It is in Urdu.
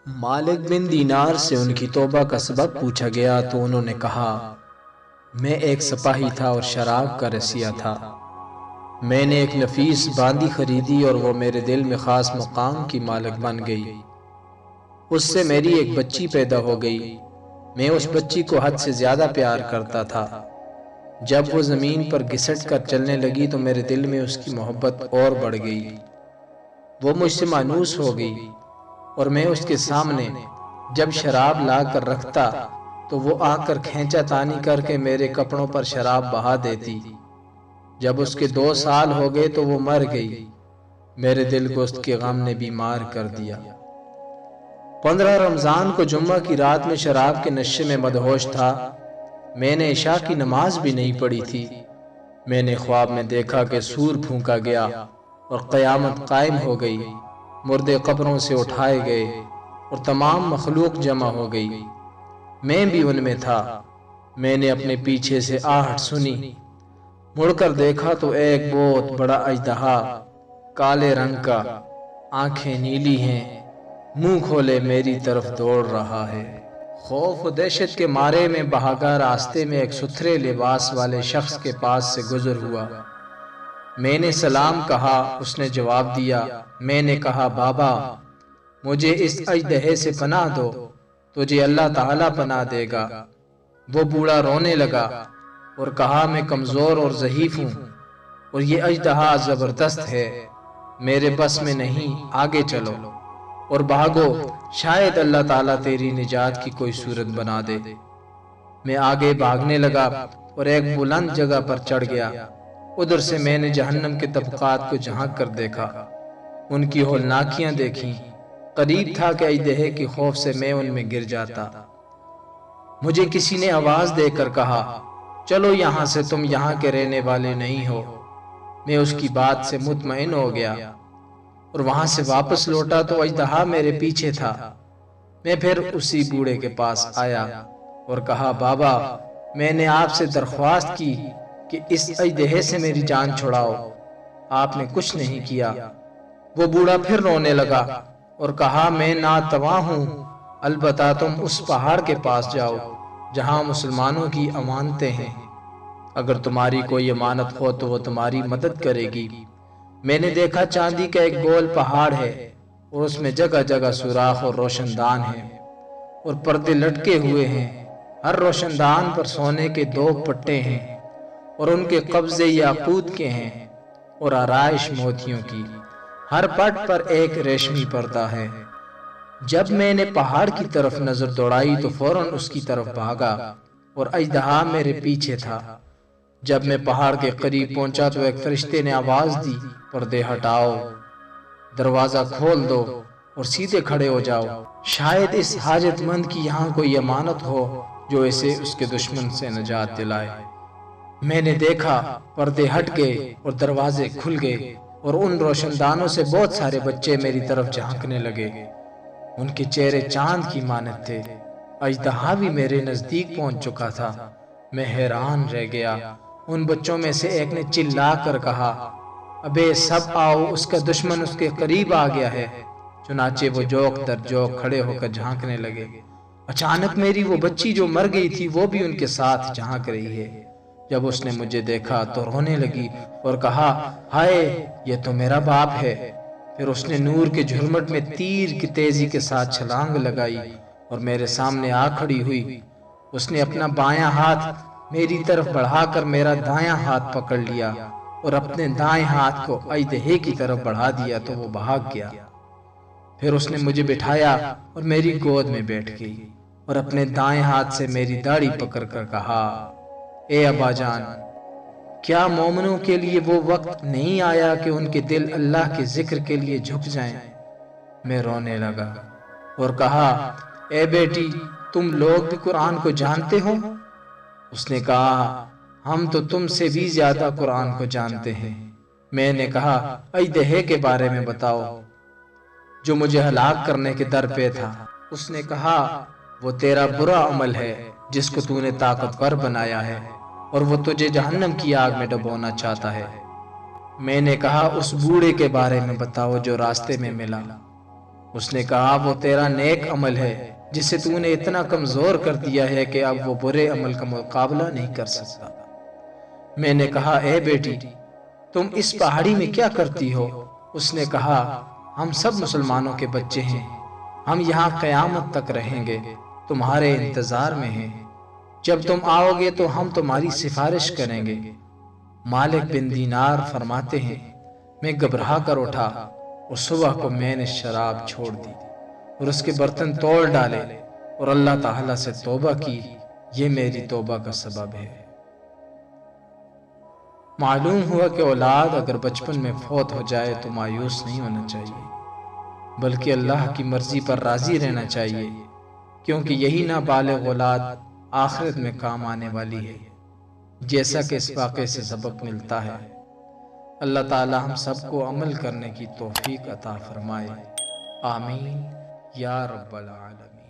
مالک بن دینار سے ان کی توبہ کا سبب پوچھا گیا تو انہوں نے کہا، میں ایک سپاہی تھا اور شراب کا رسیا تھا۔ میں نے ایک نفیس باندی خریدی اور وہ میرے دل میں خاص مقام کی مالک بن گئی۔ اس سے میری ایک بچی پیدا ہو گئی۔ میں اس بچی کو حد سے زیادہ پیار کرتا تھا۔ جب وہ زمین پر گھسٹ کر چلنے لگی تو میرے دل میں اس کی محبت اور بڑھ گئی۔ وہ مجھ سے مانوس ہو گئی اور میں اس کے سامنے جب شراب لا کر رکھتا تو وہ آ کر کھینچا تانی کر کے میرے کپڑوں پر شراب بہا دیتی۔ جب اس کے 2 سال ہو گئے تو وہ مر گئی۔ میرے دل کو اس کے غم نے بیمار کر دیا۔ 15 رمضان کو جمعہ کی رات میں شراب کے نشے میں مدہوش تھا۔ میں نے عشاء کی نماز بھی نہیں پڑھی تھی۔ میں نے خواب میں دیکھا کہ سور پھونکا گیا اور قیامت قائم ہو گئی۔ مردے قبروں سے اٹھائے گئے اور تمام مخلوق جمع ہو گئی۔ میں بھی ان میں تھا۔ میں نے اپنے پیچھے سے آہٹ سنی۔ مڑ کر دیکھا تو ایک بہت بڑا اژدہا کالے رنگ کا، آنکھیں نیلی ہیں، منہ کھولے میری طرف دوڑ رہا ہے۔ خوف و دہشت کے مارے میں بھاگا راستے میں ایک ستھرے لباس والے شخص کے پاس سے گزر ہوا۔ میں نے سلام کہا، اس نے جواب دیا۔ میں نے کہا، بابا مجھے اس اژدہے سے پناہ دو، تجھے اللہ تعالیٰ پناہ دے گا۔ وہ بوڑھا رونے لگا اور کہا، میں کمزور اور ضعیف ہوں اور یہ اژدہا زبردست ہے، میرے بس میں نہیں، آگے چلو اور بھاگو، شاید اللہ تعالیٰ تیری نجات کی کوئی صورت بنا دے۔ میں آگے بھاگنے لگا اور ایک بلند جگہ پر چڑھ گیا۔ ادھر سے میں نے جہنم کے طبقات کو جھانک کر دیکھا، ان کی ہولناکیاں دیکھیں۔ قریب تھا کہ اژدہے کے خوف سے میں ان میں گر جاتا۔ مجھے کسی نے آواز دے کر کہا، چلو یہاں سے، تم یہاں کے رہنے والے نہیں ہو۔ میں اس کی بات سے مطمئن ہو گیا اور وہاں سے واپس لوٹا تو اژدہا میرے پیچھے تھا۔ میں پھر اسی بوڑھے کے پاس آیا اور کہا، بابا میں نے آپ سے درخواست کی کہ اس اژدہے سے میری جان چھڑاؤ، آپ نے کچھ نہیں کیا۔ وہ بوڑھا پھر رونے لگا اور کہا، میں ناتواں ہوں، البتہ تم اس پہاڑ کے پاس جاؤ جہاں مسلمانوں کی امانتیں ہیں، اگر تمہاری کوئی امانت ہو تو وہ تمہاری مدد کرے گی۔ میں نے دیکھا چاندی کا ایک گول پہاڑ ہے اور اس میں جگہ جگہ سوراخ اور روشن دان ہیں اور پردے لٹکے ہوئے ہیں۔ ہر روشن دان پر سونے کے 2 پٹے ہیں اور ان کے قبضے یاقوت کے ہیں اور آرائش موتیوں کی۔ ہر پٹ پر ایک ریشمی پردہ ہے۔ جب میں نے پہاڑ کی طرف نظر دوڑائی تو فوراً اس کی طرف بھاگا اور اژدہا میرے پیچھے تھا۔ جب میں پہاڑ کے قریب پہنچا تو ایک فرشتے نے آواز دی، پردے ہٹاؤ، دروازہ کھول دو اور سیدھے کھڑے ہو جاؤ، شاید اس حاجت مند کی یہاں کوئی امانت ہو جو اسے اس کے دشمن سے نجات دلائے۔ میں نے دیکھا پردے ہٹ گئے اور دروازے کھل گئے اور ان روشن دانوں سے بہت سارے بچے میری طرف جھانکنے لگے۔ ان کے چہرے چاند کی مانند تھے۔ اژدہا بھی میرے نزدیک پہنچ چکا تھا۔ میں حیران رہ گیا۔ ان بچوں میں سے ایک نے چلا کر کہا، ابے سب آؤ، اس کا دشمن اس کے قریب آ گیا ہے۔ چنانچہ وہ جوک در جوک کھڑے ہو کر جھانکنے لگے۔ اچانک میری وہ بچی جو مر گئی تھی وہ بھی ان کے ساتھ جھانک رہی ہے۔ جب اس نے مجھے دیکھا تو رونے لگی اور کہا، ہائے یہ تو میرا باپ ہے۔ پھر اس نے نور کے جھرمٹ میں تیر کی تیزی کے ساتھ چھلانگ لگائی اور میرے سامنے آ کھڑی ہوئی۔ اس نے اپنا بایاں ہاتھ میری طرف بڑھا کر میرا دایاں ہاتھ پکڑ لیا اور اپنے دائیں ہاتھ کو اژدہے کی طرف بڑھا دیا تو وہ بھاگ گیا۔ پھر اس نے مجھے بٹھایا اور میری گود میں بیٹھ گئی اور اپنے دائیں ہاتھ سے میری داڑھی پکڑ کر کہا، اے ابا جان، کیا مومنوں کے لیے وہ وقت نہیں آیا کہ ان کے دل اللہ کے ذکر کے لیے جھک جائیں؟ میں رونے لگا اور کہا، اے بیٹی تم لوگ بھی قرآن کو جانتے ہو؟ اس نے کہا، ہم تو تم سے بھی زیادہ قرآن کو جانتے ہیں۔ میں نے کہا، اژدہے کے بارے میں بتاؤ جو مجھے ہلاک کرنے کے در پہ تھا۔ اس نے کہا، وہ تیرا برا عمل ہے جس کو تو نے طاقتور بنایا ہے اور وہ تجھے جہنم کی آگ میں ڈبونا چاہتا ہے۔ میں نے کہا، اس بوڑھے کے بارے میں بتاؤ جو راستے میں ملا۔ اس نے کہا وہ تیرا نیک عمل ہے جسے تو نے اتنا کمزور کر دیا ہے کہ اب وہ برے عمل کا مقابلہ نہیں کر سکتا۔ میں نے کہا اے بیٹی تم اس پہاڑی میں کیا کرتی ہو؟ اس نے کہا ہم سب مسلمانوں کے بچے ہیں، ہم یہاں قیامت تک رہیں گے، تمہارے انتظار میں ہیں، جب تم آؤ گے تو ہم تمہاری سفارش کریں گے۔ مالک بن دینار فرماتے ہیں میں گھبرا کر اٹھا اور صبح کو میں نے شراب چھوڑ دی اور اس کے برتن توڑ ڈالے اور اللہ تعالیٰ سے توبہ کی، یہ میری توبہ کا سبب ہے۔ معلوم ہوا کہ اولاد اگر بچپن میں فوت ہو جائے تو مایوس نہیں ہونا چاہیے، بلکہ اللہ کی مرضی پر راضی رہنا چاہیے، کیونکہ یہی نابالغ اولاد آخرت میں کام آنے والی ہے، جیسا کہ اس واقعے سے سبق ملتا ہے۔ اللہ تعالی ہم سب کو عمل کرنے کی توفیق عطا فرمائے، آمین یا رب العالمین۔